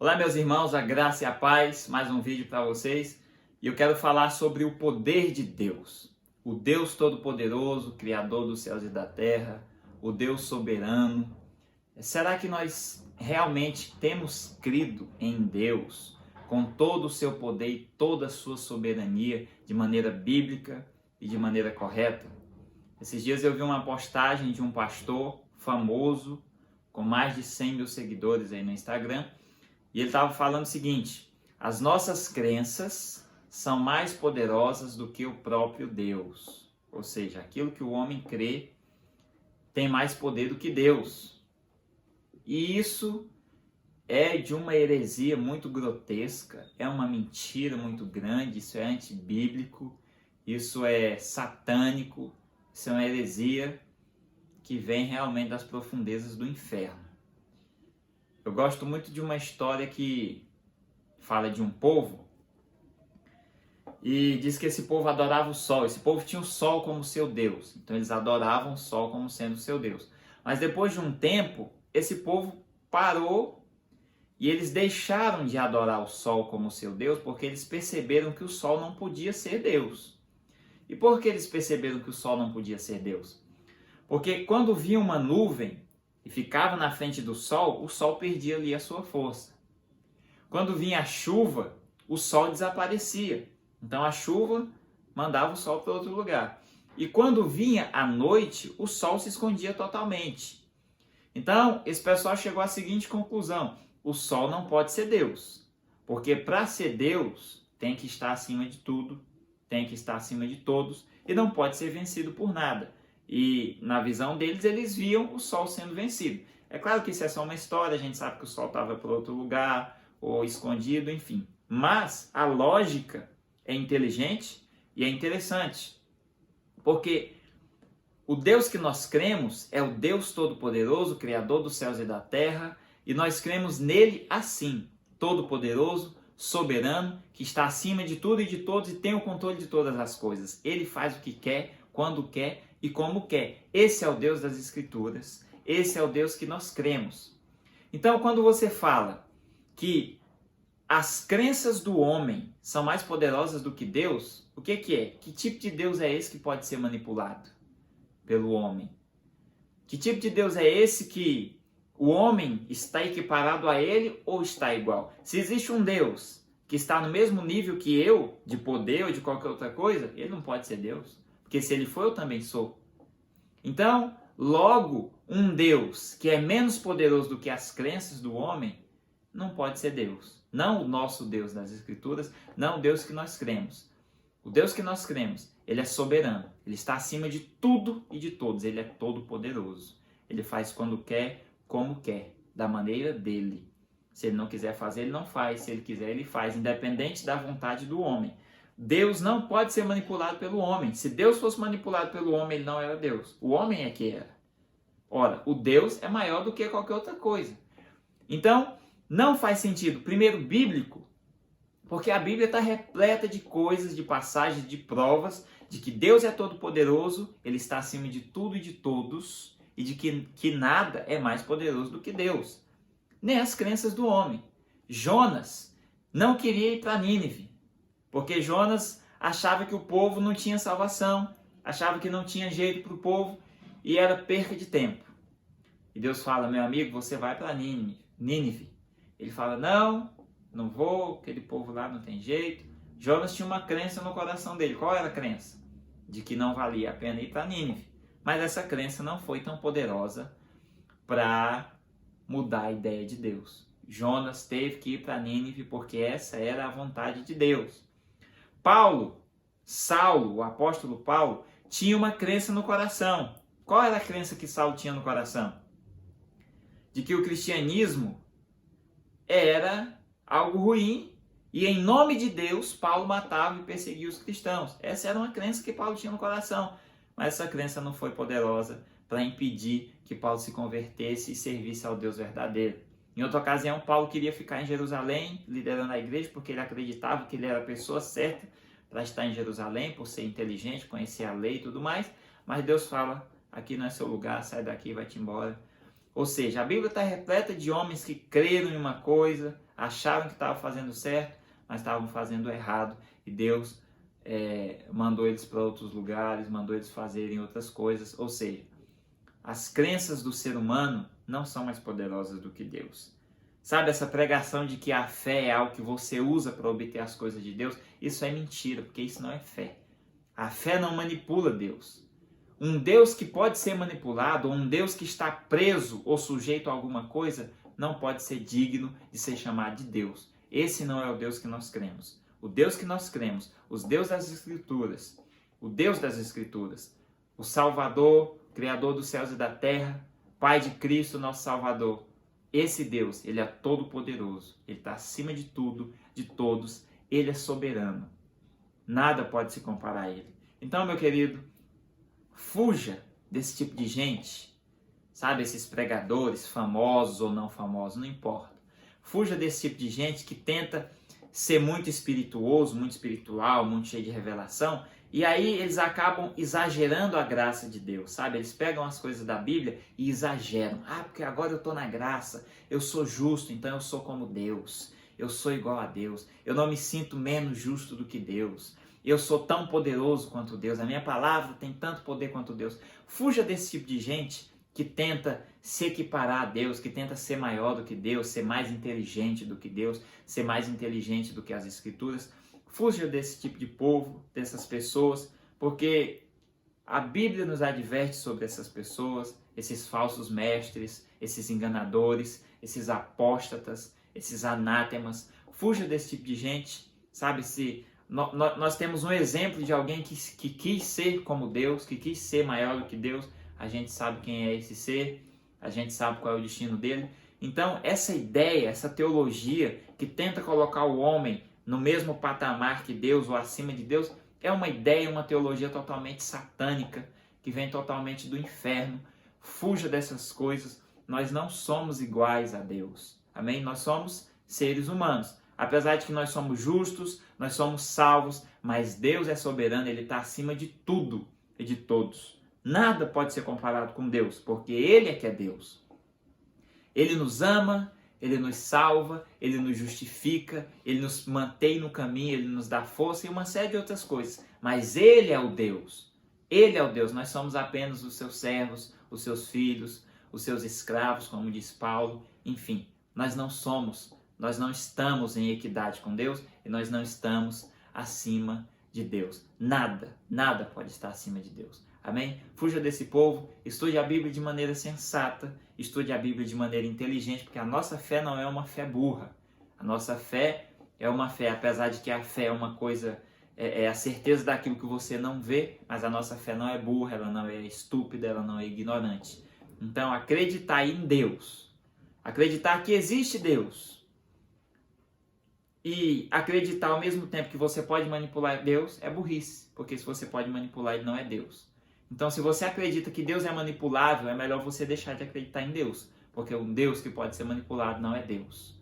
Olá, meus irmãos, a graça e a paz, mais um vídeo para vocês. E eu quero falar sobre o poder de Deus. O Deus Todo-Poderoso, Criador dos céus e da terra, o Deus soberano. Será que nós realmente temos crido em Deus, com todo o seu poder e toda a sua soberania, de maneira bíblica e de maneira correta? Esses dias eu vi uma postagem de um pastor famoso, com mais de 100 mil seguidores aí no Instagram, e ele estava falando o seguinte: as nossas crenças são mais poderosas do que o próprio Deus. Ou seja, aquilo que o homem crê tem mais poder do que Deus. E isso é de uma heresia muito grotesca, é uma mentira muito grande, isso é antibíblico, isso é satânico, isso é uma heresia que vem realmente das profundezas do inferno. Eu gosto muito de uma história que fala de um povo e diz que esse povo adorava o sol. Esse povo tinha o sol como seu Deus, então eles adoravam o sol como sendo seu Deus. Mas depois de um tempo, esse povo parou e eles deixaram de adorar o sol como seu Deus porque eles perceberam que o sol não podia ser Deus. E por que eles perceberam que o sol não podia ser Deus? Porque quando vinha uma nuvem e ficava na frente do sol, o sol perdia ali a sua força. Quando vinha a chuva, o sol desaparecia. Então a chuva mandava o sol para outro lugar. E quando vinha a noite, o sol se escondia totalmente. Então esse pessoal chegou à seguinte conclusão: o sol não pode ser Deus. Porque para ser Deus, tem que estar acima de tudo, tem que estar acima de todos e não pode ser vencido por nada. E na visão deles, eles viam o sol sendo vencido. É claro que isso é só uma história, a gente sabe que o sol estava para outro lugar, ou escondido, enfim. Mas a lógica é inteligente e é interessante. Porque o Deus que nós cremos é o Deus Todo-Poderoso, Criador dos céus e da terra, e nós cremos nele assim, Todo-Poderoso, soberano, que está acima de tudo e de todos e tem o controle de todas as coisas. Ele faz o que quer, quando quer e como quer. Esse é o Deus das Escrituras, esse é o Deus que nós cremos. Então, quando você fala que as crenças do homem são mais poderosas do que Deus, o que é? Que tipo de Deus é esse que pode ser manipulado pelo homem? Que tipo de Deus é esse que o homem está equiparado a ele ou está igual? Se existe um Deus que está no mesmo nível que eu, de poder ou de qualquer outra coisa, ele não pode ser Deus. Porque se ele for, eu também sou. Então, logo, um Deus que é menos poderoso do que as crenças do homem, não pode ser Deus. Não o nosso Deus das Escrituras, não o Deus que nós cremos. O Deus que nós cremos, ele é soberano. Ele está acima de tudo e de todos. Ele é todo poderoso. Ele faz quando quer, como quer, da maneira dele. Se ele não quiser fazer, ele não faz. Se ele quiser, ele faz, independente da vontade do homem. Deus não pode ser manipulado pelo homem. Se Deus fosse manipulado pelo homem, ele não era Deus. O homem é que era. Ora, o Deus é maior do que qualquer outra coisa. Então, não faz sentido, primeiro, bíblico, porque a Bíblia está repleta de coisas, de passagens, de provas, de que Deus é todo-poderoso, ele está acima de tudo e de todos, e de que nada é mais poderoso do que Deus. Nem as crenças do homem. Jonas não queria ir para Nínive, porque Jonas achava que o povo não tinha salvação, achava que não tinha jeito para o povo e era perca de tempo. E Deus fala: meu amigo, você vai para Nínive. Ele fala: não vou, aquele povo lá não tem jeito. Jonas tinha uma crença no coração dele. Qual era a crença? De que não valia a pena ir para Nínive. Mas essa crença não foi tão poderosa para mudar a ideia de Deus. Jonas teve que ir para Nínive porque essa era a vontade de Deus. Saulo, o apóstolo Paulo, tinha uma crença no coração. Qual era a crença que Saulo tinha no coração? De que o cristianismo era algo ruim e em nome de Deus Paulo matava e perseguia os cristãos. Essa era uma crença que Paulo tinha no coração, mas essa crença não foi poderosa para impedir que Paulo se convertesse e servisse ao Deus verdadeiro. Em outra ocasião, Paulo queria ficar em Jerusalém, liderando a igreja, porque ele acreditava que ele era a pessoa certa para estar em Jerusalém, por ser inteligente, conhecer a lei e tudo mais, mas Deus fala: aqui não é seu lugar, sai daqui e vai-te embora. Ou seja, a Bíblia está repleta de homens que creram em uma coisa, acharam que estavam fazendo certo, mas estavam fazendo errado. E Deus mandou eles para outros lugares, mandou eles fazerem outras coisas. Ou seja, as crenças do ser humano não são mais poderosas do que Deus. Sabe, essa pregação de que a fé é algo que você usa para obter as coisas de Deus, isso é mentira, porque isso não é fé. A fé não manipula Deus. Um Deus que pode ser manipulado, ou um Deus que está preso ou sujeito a alguma coisa, não pode ser digno de ser chamado de Deus. Esse não é o Deus que nós cremos. O Deus que nós cremos, os Deus das Escrituras, o Deus das Escrituras, o Salvador, Criador dos céus e da terra, Pai de Cristo, nosso Salvador. Esse Deus, ele é todo poderoso, ele está acima de tudo, de todos, ele é soberano. Nada pode se comparar a ele. Então, meu querido, fuja desse tipo de gente, sabe, esses pregadores, famosos ou não famosos, não importa. Fuja desse tipo de gente que tenta ser muito espirituoso, muito espiritual, muito cheio de revelação, e aí eles acabam exagerando a graça de Deus, sabe? Eles pegam as coisas da Bíblia e exageram. Ah, porque agora eu estou na graça, eu sou justo, então eu sou como Deus, eu sou igual a Deus, eu não me sinto menos justo do que Deus, eu sou tão poderoso quanto Deus, a minha palavra tem tanto poder quanto Deus. Fuja desse tipo de gente que tenta se equiparar a Deus, que tenta ser maior do que Deus, ser mais inteligente do que Deus, ser mais inteligente do que as Escrituras. Fuja desse tipo de povo, dessas pessoas, porque a Bíblia nos adverte sobre essas pessoas, esses falsos mestres, esses enganadores, esses apóstatas, esses anátemas. Fuja desse tipo de gente, sabe? Se nós temos um exemplo de alguém que quis ser como Deus, que quis ser maior do que Deus, a gente sabe quem é esse ser, a gente sabe qual é o destino dele. Então, essa ideia, essa teologia que tenta colocar o homem no mesmo patamar que Deus ou acima de Deus, é uma ideia, uma teologia totalmente satânica, que vem totalmente do inferno. Fuja dessas coisas. Nós não somos iguais a Deus. Amém? Nós somos seres humanos. Apesar de que nós somos justos, nós somos salvos, mas Deus é soberano, Ele está acima de tudo e de todos. Nada pode ser comparado com Deus, porque Ele é que é Deus. Ele nos ama, Ele nos salva, Ele nos justifica, Ele nos mantém no caminho, Ele nos dá força e uma série de outras coisas. Mas Ele é o Deus. Ele é o Deus. Nós somos apenas os seus servos, os seus filhos, os seus escravos, como diz Paulo. Enfim, nós não estamos em equidade com Deus e nós não estamos acima de Deus. Nada pode estar acima de Deus. Amém? Fuja desse povo, estude a Bíblia de maneira sensata, estude a Bíblia de maneira inteligente, porque a nossa fé não é uma fé burra. A nossa fé é uma fé, apesar de que a fé é uma coisa, é a certeza daquilo que você não vê, mas a nossa fé não é burra, ela não é estúpida, ela não é ignorante. Então, acreditar em Deus, acreditar que existe Deus, e acreditar ao mesmo tempo que você pode manipular Deus é burrice, porque se você pode manipular, Ele não é Deus. Então, se você acredita que Deus é manipulável, é melhor você deixar de acreditar em Deus, porque um Deus que pode ser manipulado não é Deus.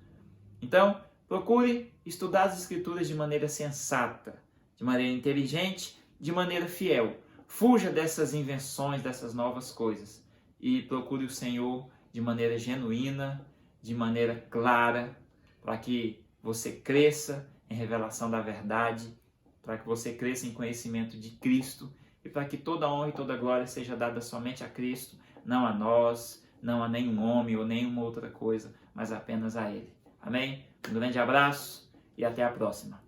Então, procure estudar as Escrituras de maneira sensata, de maneira inteligente, de maneira fiel. Fuja dessas invenções, dessas novas coisas e procure o Senhor de maneira genuína, de maneira clara, para que você cresça em revelação da verdade, para que você cresça em conhecimento de Cristo e para que toda a honra e toda a glória seja dada somente a Cristo, não a nós, não a nenhum homem ou nenhuma outra coisa, mas apenas a Ele. Amém? Um grande abraço e até a próxima.